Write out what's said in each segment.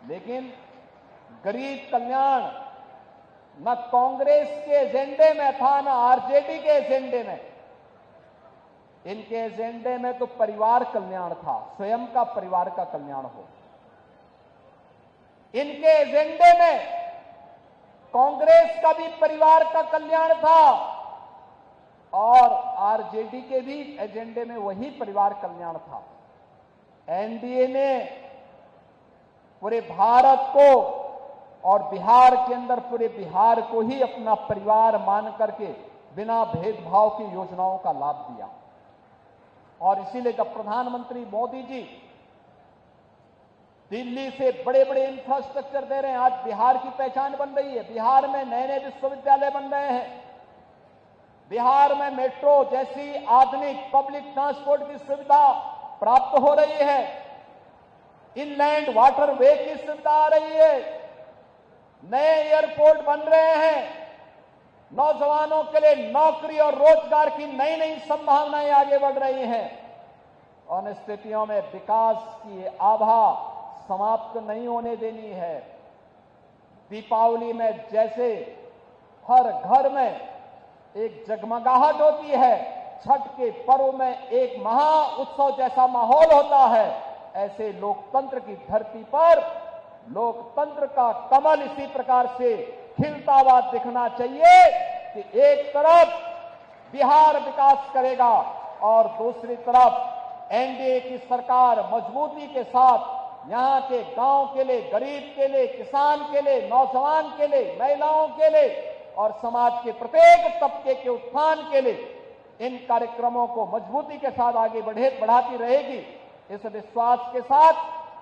लेकिन गरीब कल्याण न कांग्रेस के एजेंडे में था, न आरजेडी के एजेंडे में। इनके एजेंडे में तो परिवार कल्याण था, स्वयं का परिवार का कल्याण हो। इनके एजेंडे में कांग्रेस का भी परिवार का कल्याण था और आरजेडी के भी एजेंडे में वही परिवार कल्याण था। एनडीए ने पूरे भारत को और बिहार के अंदर पूरे बिहार को ही अपना परिवार मान करके बिना भेदभाव की योजनाओं का लाभ दिया। और इसीलिए जब प्रधानमंत्री मोदी जी दिल्ली से बड़े बड़े इंफ्रास्ट्रक्चर दे रहे हैं, आज बिहार की पहचान बन रही है। बिहार में नए नए विश्वविद्यालय बन रहे हैं, बिहार में मेट्रो जैसी आधुनिक पब्लिक ट्रांसपोर्ट की सुविधा प्राप्त हो रही है, इनलैंड वाटर वे की सुविधा आ रही है, नए एयरपोर्ट बन रहे हैं, नौजवानों के लिए नौकरी और रोजगार की नई नई संभावनाएं आगे बढ़ रही हैं। और इन स्थितियों में विकास की आभा समाप्त नहीं होने देनी है। दीपावली में जैसे हर घर में एक जगमगाहट होती है, छठ के पर्व में एक महा उत्सव जैसा माहौल होता है, ऐसे लोकतंत्र की धरती पर लोकतंत्र का कमल इसी प्रकार से खिलता हुआ दिखना चाहिए कि एक तरफ बिहार विकास करेगा और दूसरी तरफ एनडीए की सरकार मजबूती के साथ यहां के गांव के लिए, गरीब के लिए, किसान के लिए, नौजवान के लिए, महिलाओं के लिए और समाज के प्रत्येक तबके के उत्थान के लिए इन कार्यक्रमों को मजबूती के साथ आगे बढ़ाती रहेगी। इस विश्वास के साथ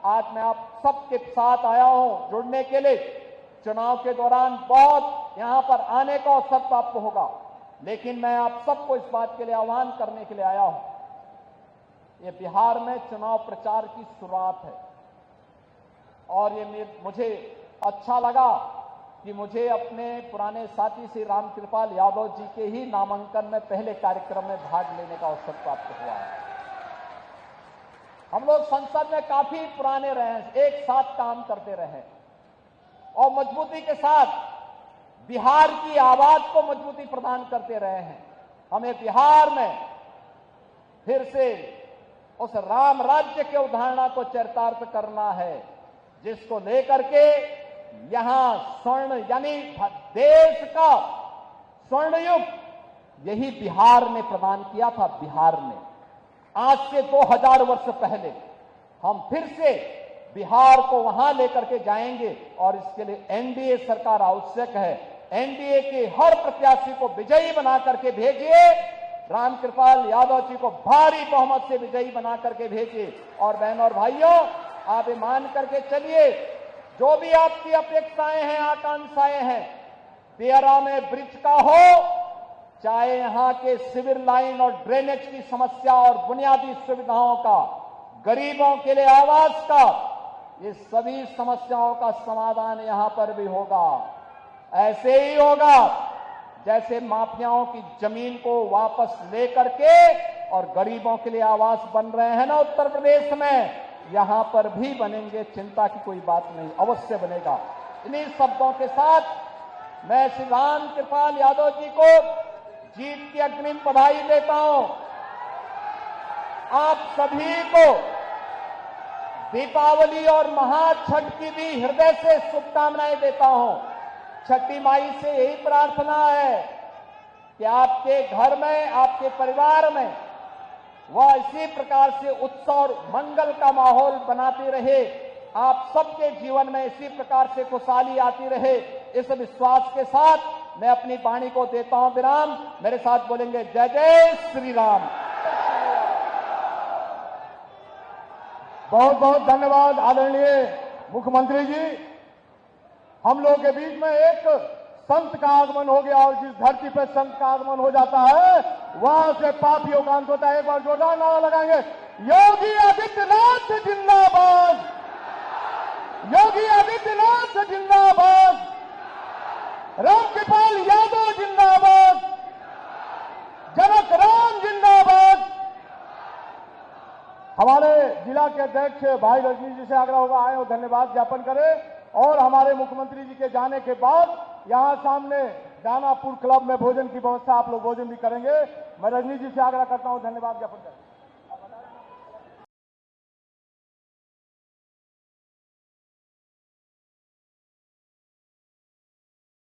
आज मैं आप सबके साथ आया हूं जुड़ने के लिए। चुनाव के दौरान बहुत यहां पर आने का अवसर प्राप्त होगा, लेकिन मैं आप सबको इस बात के लिए आह्वान करने के लिए आया हूं। ये बिहार में चुनाव प्रचार की शुरुआत है और ये मुझे अच्छा लगा कि मुझे अपने पुराने साथी श्री रामकृपाल यादव जी के ही नामांकन में पहले कार्यक्रम में भाग लेने का अवसर प्राप्त हुआ है। हम लोग संसद में काफी पुराने रहे हैं, एक साथ काम करते रहे और मजबूती के साथ बिहार की आवाज को मजबूती प्रदान करते रहे हैं। हमें बिहार में फिर से उस राम राज्य की अवधारणा को चरितार्थ करना है, जिसको लेकर के यहां स्वर्ण यानी देश का स्वर्ण युग यही बिहार ने प्रदान किया था। बिहार ने आज से 2000 वर्ष पहले हम फिर से बिहार को वहां लेकर के जाएंगे और इसके लिए एनडीए सरकार आवश्यक है। एनडीए के हर प्रत्याशी को विजयी बना करके भेजिए, रामकृपाल यादव जी को भारी बहुमत से विजयी बना करके भेजिए। और बहनों और भाइयों, आप मान करके चलिए, जो भी आपकी अपेक्षाएं हैं, आकांक्षाएं हैं, तेरा में ब्रिज का हो, चाहे यहां के सिविल लाइन और ड्रेनेज की समस्या और बुनियादी सुविधाओं का, गरीबों के लिए आवास का, ये सभी समस्याओं का समाधान यहां पर भी होगा। ऐसे ही होगा जैसे माफियाओं की जमीन को वापस लेकर के और गरीबों के लिए आवास बन रहे हैं ना उत्तर प्रदेश में, यहां पर भी बनेंगे, चिंता की कोई बात नहीं, अवश्य बनेगा। इन्हीं शब्दों के साथ मैं श्री रामकृपाल यादव जी को जीत की अग्रिम बधाई देता हूं। आप सभी को दीपावली और महाछठ की भी हृदय से शुभकामनाएं देता हूं। छठी माई से यही प्रार्थना है कि आपके घर में, आपके परिवार में वह इसी प्रकार से उत्सव और मंगल का माहौल बनाती रहे, आप सबके जीवन में इसी प्रकार से खुशहाली आती रहे। इस विश्वास के साथ मैं अपनी वाणी को देता हूं विराम। मेरे साथ बोलेंगे जय जय श्री राम। बहुत बहुत धन्यवाद आदरणीय मुख्यमंत्री जी। हम लोग के बीच में एक संत का आगमन हो गया और जिस धरती पर संत का आगमन हो जाता है वहां से पापियों का अंत होता है। एक बार जोरदार नारा लगाएंगे, योगी आदित्यनाथ जिंदाबाद, योगी आदित्यनाथ जिंदाबाद, रामकृपाल यादव जिंदाबाद, जनक राम जिंदाबाद। हमारे जिला महिला के अध्यक्ष भाई रजनी जी से आग्रह होगा आए और धन्यवाद ज्ञापन करें और हमारे मुख्यमंत्री जी के जाने के बाद यहां सामने दानापुर क्लब में भोजन की व्यवस्था आप लोग भोजन भी करेंगे। मैं रजनी जी से आग्रह करता हूं धन्यवाद ज्ञापन करें।